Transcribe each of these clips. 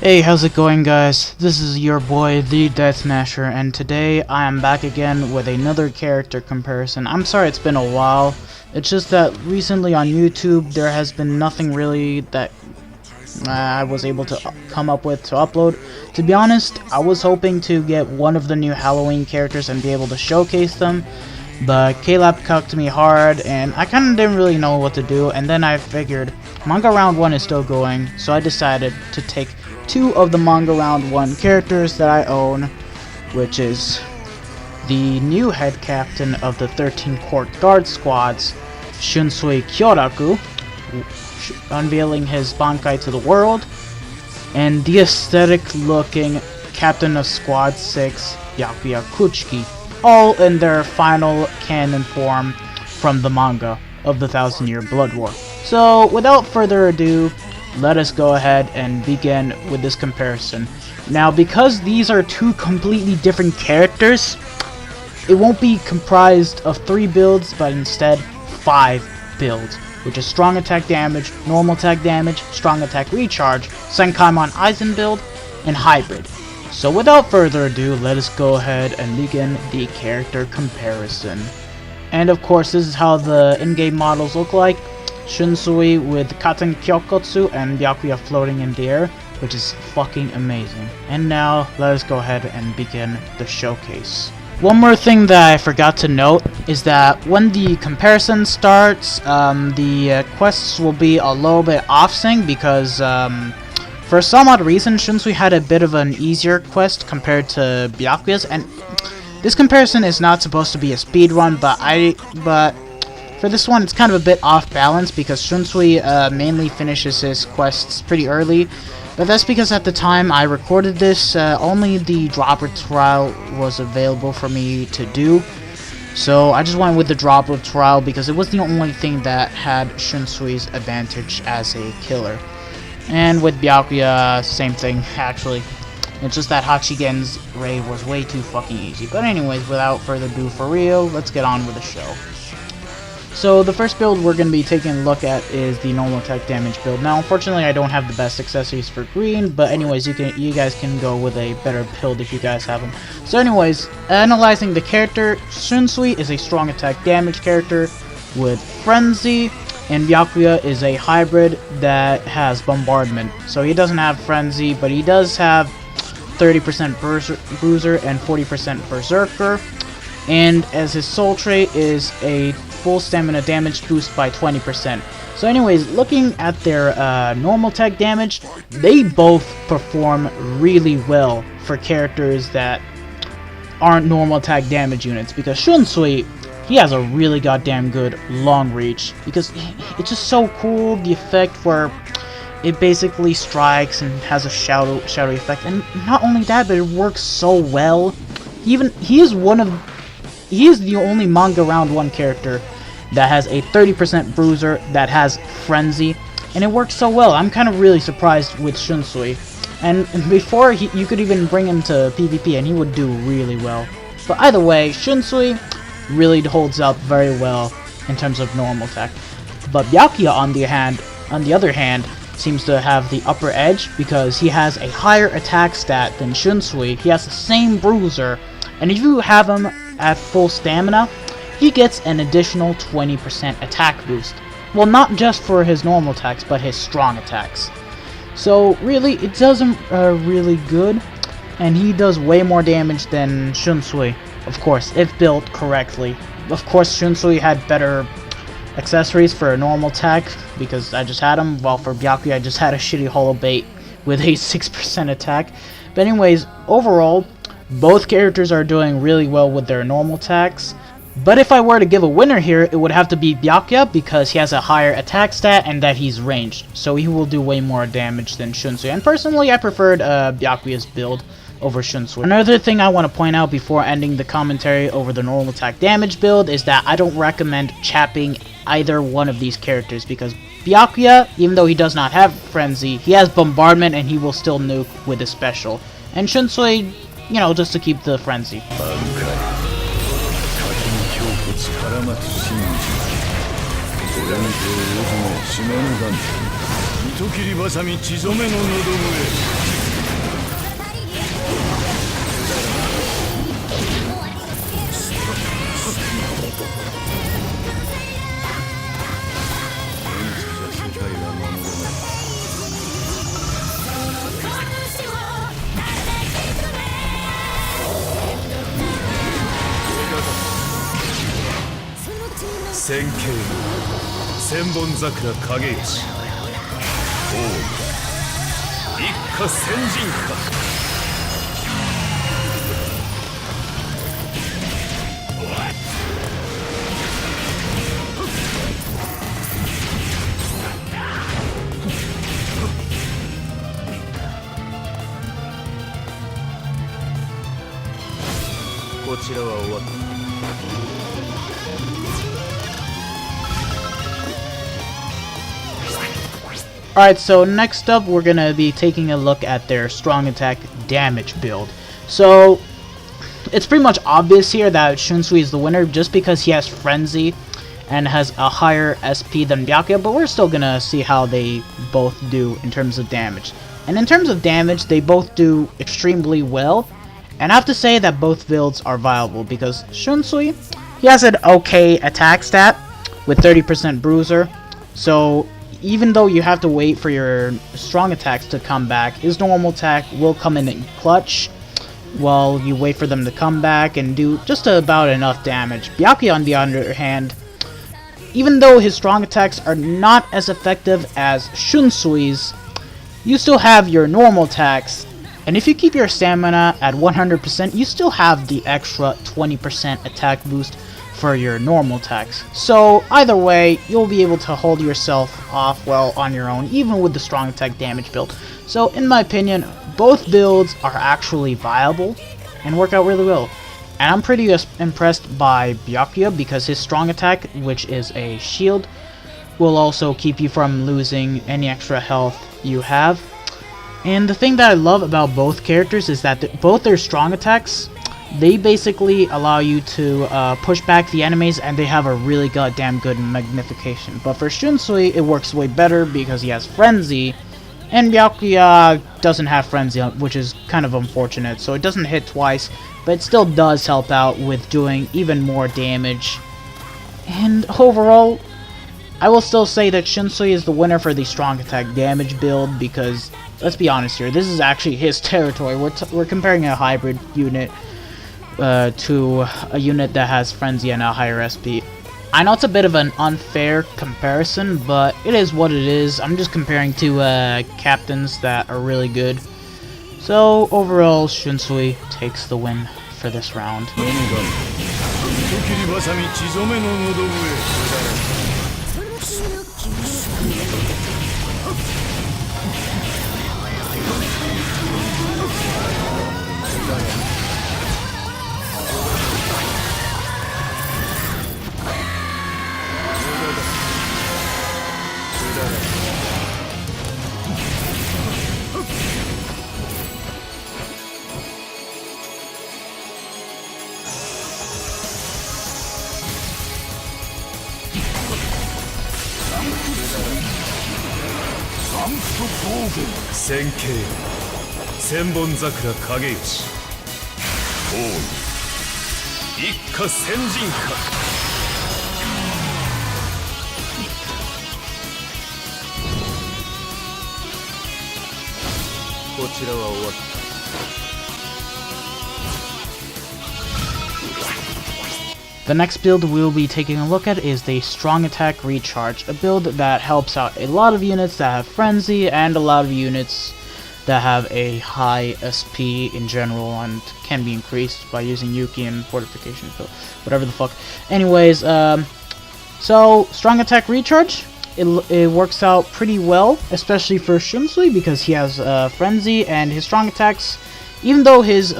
Hey, how's it going, guys? This is your boy, the Death Smasher, and today I am back again with another character comparison. I'm sorry it's been a while. It's just that recently on YouTube there has been nothing really that I was able to come up with to upload. To be honest, I was hoping to get one of the new Halloween characters and be able to showcase them, but Caleb cucked me hard and I kinda didn't really know what to do, and then I figured Manga Round 1 is still going, so I decided to take two of the Manga Round 1 characters that I own, which is the new head captain of the 13 Court Guard Squads, Shunsui Kyoraku, unveiling his Bankai to the world, and the aesthetic-looking captain of Squad 6, Byakuya Kuchiki, all in their final canon form from the manga of the Thousand-Year Blood War. So, without further ado, let us go ahead and begin with this comparison. Now, because these are two completely different characters, it won't be comprised of 3 builds, but instead 5 builds, which is strong attack damage, normal attack damage, strong attack recharge, Senkaimon Aizen Build, and hybrid. So without further ado, let us go ahead and begin the character comparison. And of course, this is how the in-game models look like. Shunsui with Katen Kyokotsu and Byakuya floating in the air, which is fucking amazing. And now, let us go ahead and begin the showcase. One more thing that I forgot to note is that when the comparison starts, the quests will be a little bit off-sync because for some odd reason, Shunsui had a bit of an easier quest compared to Byakuya's, and this comparison is not supposed to be a speed run, but for this one, it's kind of a bit off balance because Shunsui mainly finishes his quests pretty early, but that's because at the time I recorded this, only the dropper trial was available for me to do. So I just went with the dropper trial because it was the only thing that had Shunsui's advantage as a killer. And with Byakuya, same thing actually. It's just that Hachigen's raid was way too fucking easy. But anyways, without further ado for real, let's get on with the show. So the first build we're going to be taking a look at is the normal attack damage build. Now unfortunately I don't have the best accessories for green, but anyways you guys can go with a better build if you guys have them. So anyways, analyzing the character, Shunsui is a strong attack damage character with Frenzy, and Byakuya is a hybrid that has Bombardment. So he doesn't have Frenzy, but he does have 30% Bruiser and 40% Berserker, and as his soul trait is a full stamina damage boost by 20%. So anyways, looking at their normal attack damage, they both perform really well for characters that aren't normal attack damage units, because Shunsui, he has a really goddamn good long reach, because it's just so cool, the effect where it basically strikes and has a shadowy effect, and not only that, but it works so well. He is the only Manga Round 1 character that has a 30% Bruiser that has Frenzy, and it works so well. I'm kind of really surprised with Shunsui. And before, you could even bring him to PvP and he would do really well. But either way, Shunsui really holds up very well in terms of normal attack. But Byakuya, on the other hand, seems to have the upper edge because he has a higher attack stat than Shunsui. He has the same Bruiser, and if you have him at full stamina, he gets an additional 20% attack boost. Well, not just for his normal attacks, but his strong attacks. So really, it does him really good, and he does way more damage than Shunsui, of course, if built correctly. Of course, Shunsui had better accessories for a normal attack, because I just had him, while for Byakuya I just had a shitty hollow bait with a 6% attack. But anyways, overall, both characters are doing really well with their normal attacks. But if I were to give a winner here, it would have to be Byakuya, because he has a higher attack stat and that he's ranged, so he will do way more damage than Shunsui. And personally, I preferred Byakuya's build over Shunsui. Another thing I want to point out before ending the commentary over the normal attack damage build is that I don't recommend chapping either one of these characters, because Byakuya, even though he does not have Frenzy, he has Bombardment and he will still nuke with his special. And Shunsui, you know, just to keep the Frenzy. Alright, so next up we're gonna be taking a look at their strong attack damage build. So it's pretty much obvious here that Shunsui is the winner just because he has Frenzy and has a higher SP than Byakuya, but we're still gonna see how they both do in terms of damage. And in terms of damage, they both do extremely well. And I have to say that both builds are viable because Shunsui, he has an okay attack stat with 30% bruiser. So even though you have to wait for your strong attacks to come back, his normal attack will come in clutch while you wait for them to come back and do just about enough damage. Byakuya, on the other hand, even though his strong attacks are not as effective as Shunsui's, you still have your normal attacks, and if you keep your stamina at 100%, you still have the extra 20% attack boost for your normal attacks. So either way, you'll be able to hold yourself off well on your own, even with the strong attack damage build. So in my opinion, both builds are actually viable and work out really well. And I'm pretty impressed by Byakuya because his strong attack, which is a shield, will also keep you from losing any extra health you have. And the thing that I love about both characters is that both their strong attacks, they basically allow you to push back the enemies, and they have a really goddamn good magnification. But for Shunsui, it works way better because he has Frenzy, and Byakuya doesn't have Frenzy, which is kind of unfortunate. So it doesn't hit twice, but it still does help out with doing even more damage. And overall, I will still say that Shunsui is the winner for the strong attack damage build because, let's be honest here, this is actually his territory. We're comparing a hybrid unit to a unit that has Frenzy and a higher SP. I know it's a bit of an unfair comparison, but it is what it is. I'm just comparing two captains that are really good. So overall, Shunsui takes the win for this round. The next build we'll be taking a look at is the Strong Attack Recharge, a build that helps out a lot of units that have Frenzy and a lot of units that have a high SP in general and can be increased by using Yuki and Fortification, so whatever the fuck. Anyways, so Strong Attack Recharge, it works out pretty well, especially for Shunsui because he has Frenzy and his strong attacks. Even though his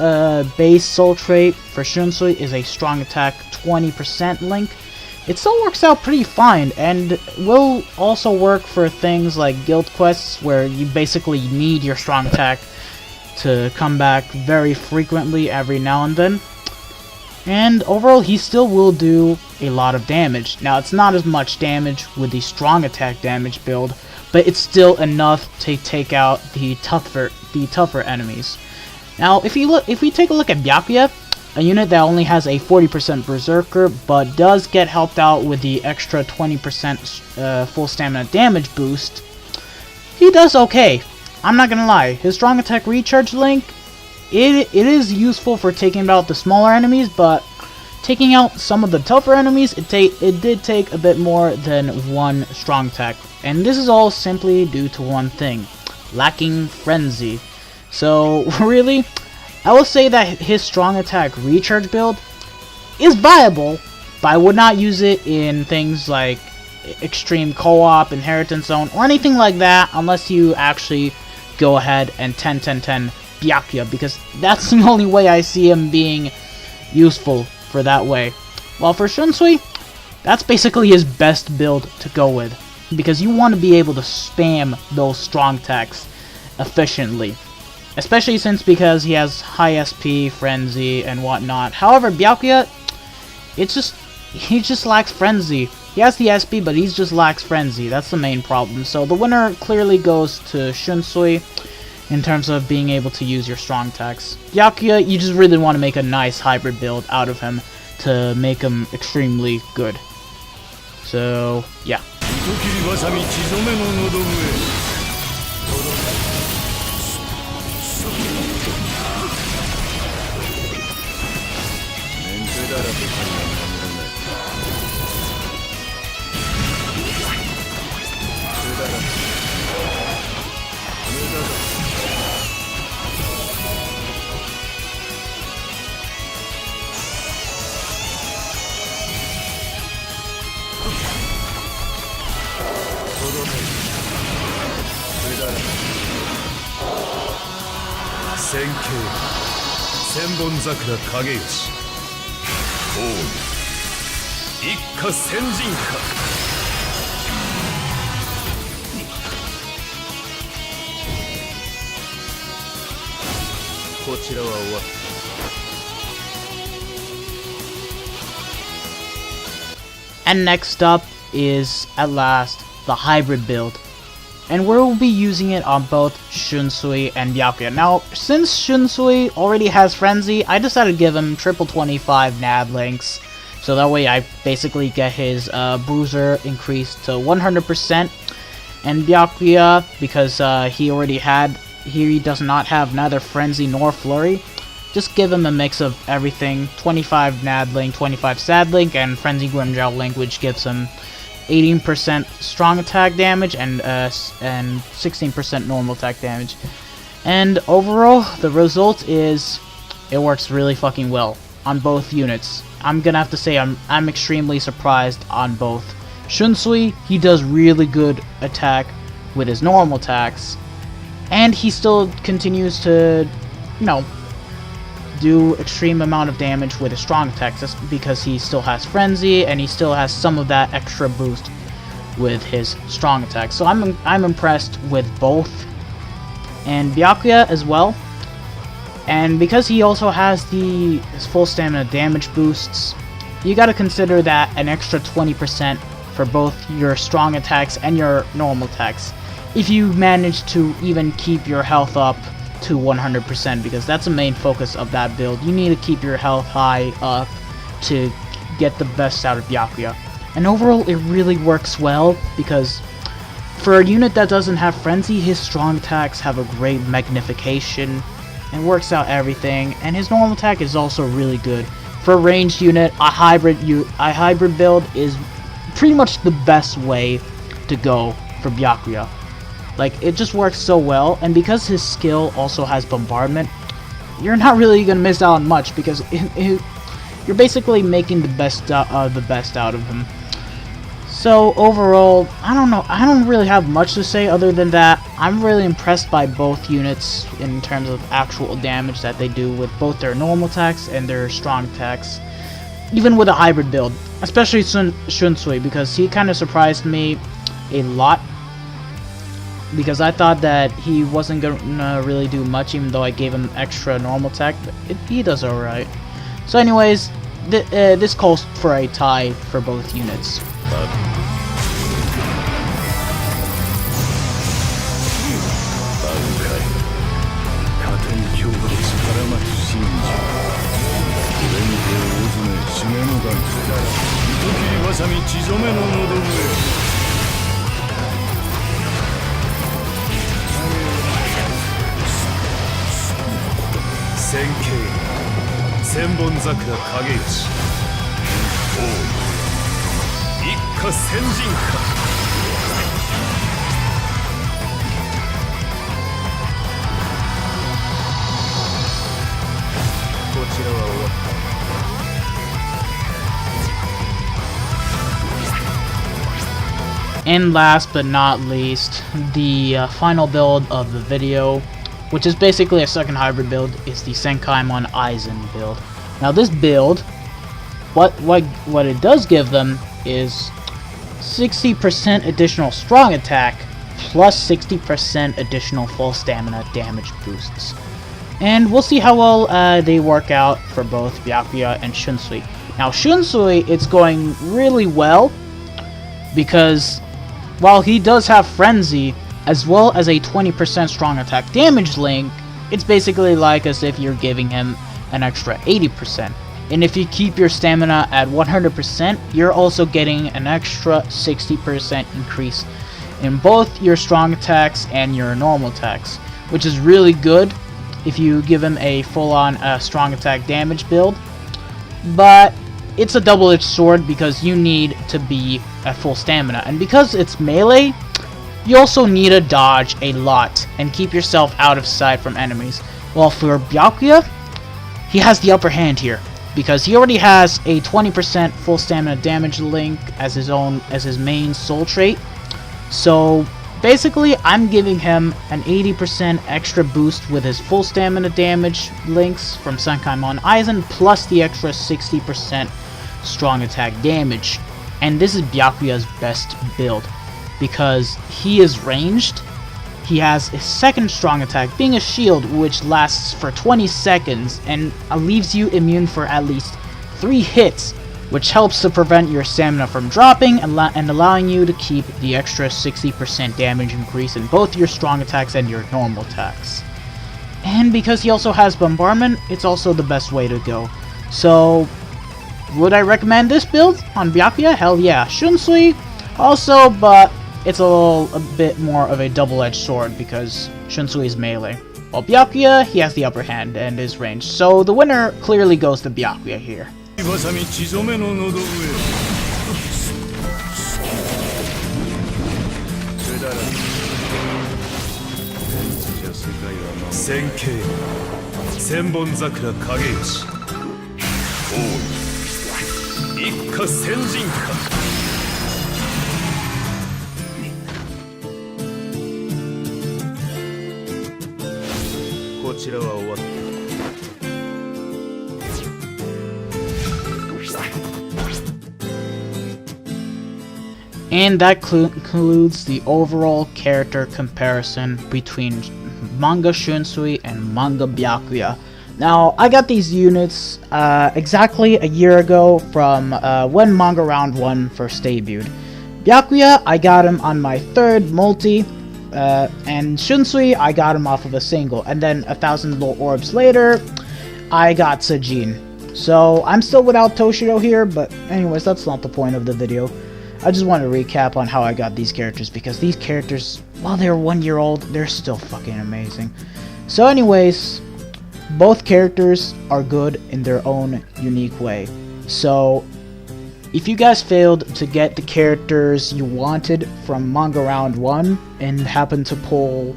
base soul trait for Shunsui is a strong attack 20% link, it still works out pretty fine and will also work for things like guild quests where you basically need your strong attack to come back very frequently every now and then. And overall, he still will do a lot of damage. Now, it's not as much damage with the strong attack damage build, but it's still enough to take out the tougher enemies. Now, if we take a look at Byakuya, a unit that only has a 40% Berserker, but does get helped out with the extra 20% full stamina damage boost, he does okay. I'm not gonna lie, his strong attack recharge link, it is useful for taking out the smaller enemies, but taking out some of the tougher enemies, it did take a bit more than one strong attack. And this is all simply due to one thing: lacking frenzy. So really, I will say that his strong attack recharge build is viable, but I would not use it in things like extreme co-op, inheritance zone, or anything like that unless you actually go ahead and 10-10-10 Byakuya, because that's the only way I see him being useful for that way. While for Shunsui, that's basically his best build to go with, because you want to be able to spam those strong attacks efficiently. Especially because he has high SP, frenzy, and whatnot. However, Byakuya, he just lacks frenzy. He has the SP, but he just lacks frenzy. That's the main problem. So the winner clearly goes to Shunsui in terms of being able to use your strong attacks. Byakuya, you just really want to make a nice hybrid build out of him to make him extremely good. So, yeah. Senkaimon Aizen Build. Ikka Senjinka. And next up is, at last, the hybrid build. And we'll be using it on both Shunsui and Byakuya. Now, since Shunsui already has Frenzy, I decided to give him triple 25 NAD links. So that way I basically get his bruiser increased to 100%. And Byakuya, because he does not have neither Frenzy nor Flurry, just give him a mix of everything. 25 NAD link, 25 SAD link, and Frenzy Grimmjow link, which gives him 18% strong attack damage and 16% normal attack damage. And overall, the result is it works really fucking well on both units. I'm gonna have to say I'm extremely surprised on both. Shunsui, he does really good attack with his normal attacks, and he still continues to, you know, do extreme amount of damage with his strong attacks, just because he still has frenzy and he still has some of that extra boost with his strong attacks. So I'm impressed with both, and Byakuya as well. And because he also has his full stamina damage boosts, you gotta consider that an extra 20% for both your strong attacks and your normal attacks, if you manage to even keep your health up to 100%, because that's the main focus of that build. You need to keep your health high up to get the best out of Byakuya. And overall, it really works well, because for a unit that doesn't have Frenzy, his strong attacks have a great magnification and works out everything, and his normal attack is also really good. For a ranged unit, a hybrid build is pretty much the best way to go for Byakuya. Like, it just works so well, and because his skill also has bombardment, you're not really gonna miss out on much, because you're basically making the best out of him. So overall, I don't know, I don't really have much to say other than that. I'm really impressed by both units in terms of actual damage that they do with both their normal attacks and their strong attacks, even with a hybrid build, especially Shunsui, because he kind of surprised me a lot. Because I thought that he wasn't gonna really do much, even though I gave him extra normal attack, but he does alright. So anyways, this calls for a tie for both units. Senkaimon Aizen Build. 一家先人か。こちらは終わった。And last but not least, the final build of the video, which is basically a second hybrid build, is the Senkaimon Aizen Build. Now this build, what it does give them is 60% additional strong attack plus 60% additional full stamina damage boosts. And we'll see how well they work out for both Byakuya and Shunsui. Now Shunsui, it's going really well because while he does have Frenzy, as well as a 20% strong attack damage link, it's basically like as if you're giving him an extra 80%. And if you keep your stamina at 100%, you're also getting an extra 60% increase in both your strong attacks and your normal attacks, which is really good if you give him a full-on strong attack damage build. But it's a double-edged sword because you need to be at full stamina, and because it's melee, you also need to dodge a lot and keep yourself out of sight from enemies. Well, for Byakuya, he has the upper hand here because he already has a 20% full stamina damage link as his main soul trait. So basically, I'm giving him an 80% extra boost with his full stamina damage links from Senkaimon Aizen plus the extra 60% strong attack damage. And this is Byakuya's best build because he is ranged. He has his second strong attack being a shield, which lasts for 20 seconds and leaves you immune for at least 3 hits, which helps to prevent your stamina from dropping and allowing you to keep the extra 60% damage increase in both your strong attacks and your normal attacks. And because he also has bombardment, it's also the best way to go. So would I recommend this build on Byakuya? Hell yeah. Shunsui also, but it's a bit more of a double-edged sword because Shunsui is melee, while Byakuya, he has the upper hand and is ranged. So the winner clearly goes to Byakuya here. Senkaimon一家先人か。こちらは終わった。And that concludes the overall character comparison between Manga Shunsui and Manga Byakuya. Now, I got these units exactly a year ago from when Manga Round 1 first debuted. Byakuya, I got him on my 3rd multi, and Shunsui, I got him off of a single. And then 1,000 little orbs later, I got Sajin. So, I'm still without Toshido here, but anyways, that's not the point of the video. I just want to recap on how I got these characters, because these characters, while they're 1 year old, they're still fucking amazing. So anyways, both characters are good in their own unique way. So if you guys failed to get the characters you wanted from Manga Round 1 and happened to pull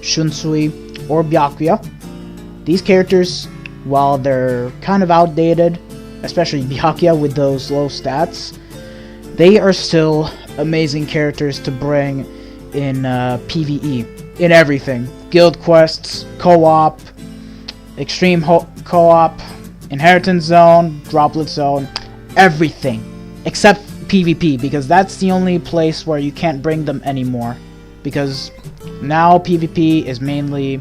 Shunsui or Byakuya, these characters, while they're kind of outdated, especially Byakuya with those low stats, they are still amazing characters to bring in PvE, in everything. Guild quests, co-op, extreme co-op, inheritance zone, droplet zone, everything. Except PvP, because that's the only place where you can't bring them anymore. Because now PvP is mainly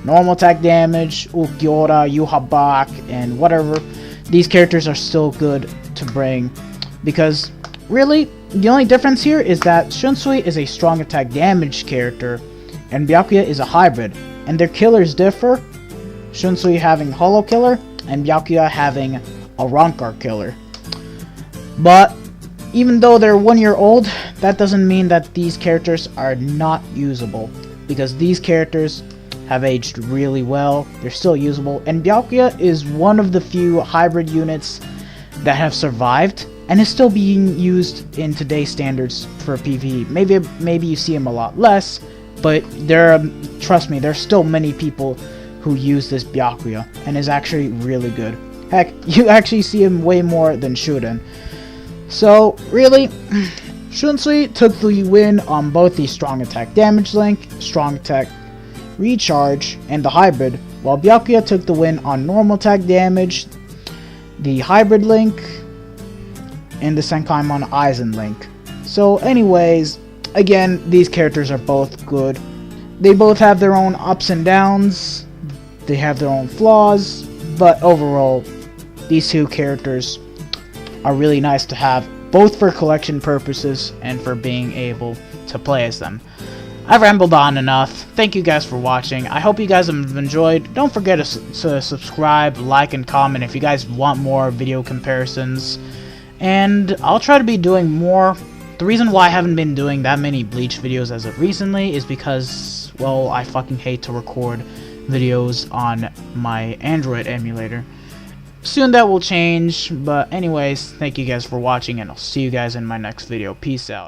normal attack damage, Ukiora, Yuhabak, and whatever. These characters are still good to bring, because really, the only difference here is that Shunsui is a strong attack damage character, and Byakuya is a hybrid, and their killers differ. Shunsui having Hollow Killer, and Byakuya having a Rankar Killer. But even though they're 1 year old, that doesn't mean that these characters are not usable, because these characters have aged really well, they're still usable, and Byakuya is one of the few hybrid units that have survived and is still being used in today's standards for PvE. Maybe you see him a lot less, but trust me, there's still many people who use this Byakuya, and is actually really good. Heck, you actually see him way more than Shuden. So, really, Shunsui took the win on both the strong attack damage link, strong attack recharge, and the hybrid, while Byakuya took the win on normal attack damage, the hybrid link, and the Senkaimon Aizen link. So anyways, again, these characters are both good. They both have their own ups and downs, they have their own flaws, but overall, these two characters are really nice to have, both for collection purposes and for being able to play as them. I've rambled on enough. Thank you guys for watching. I hope you guys have enjoyed. Don't forget to subscribe, like, and comment if you guys want more video comparisons. And I'll try to be doing more. The reason why I haven't been doing that many Bleach videos as of recently is because, well, I fucking hate to record videos on my Android emulator. Soon that will change, but anyways, thank you guys for watching, and I'll see you guys in my next video. Peace out.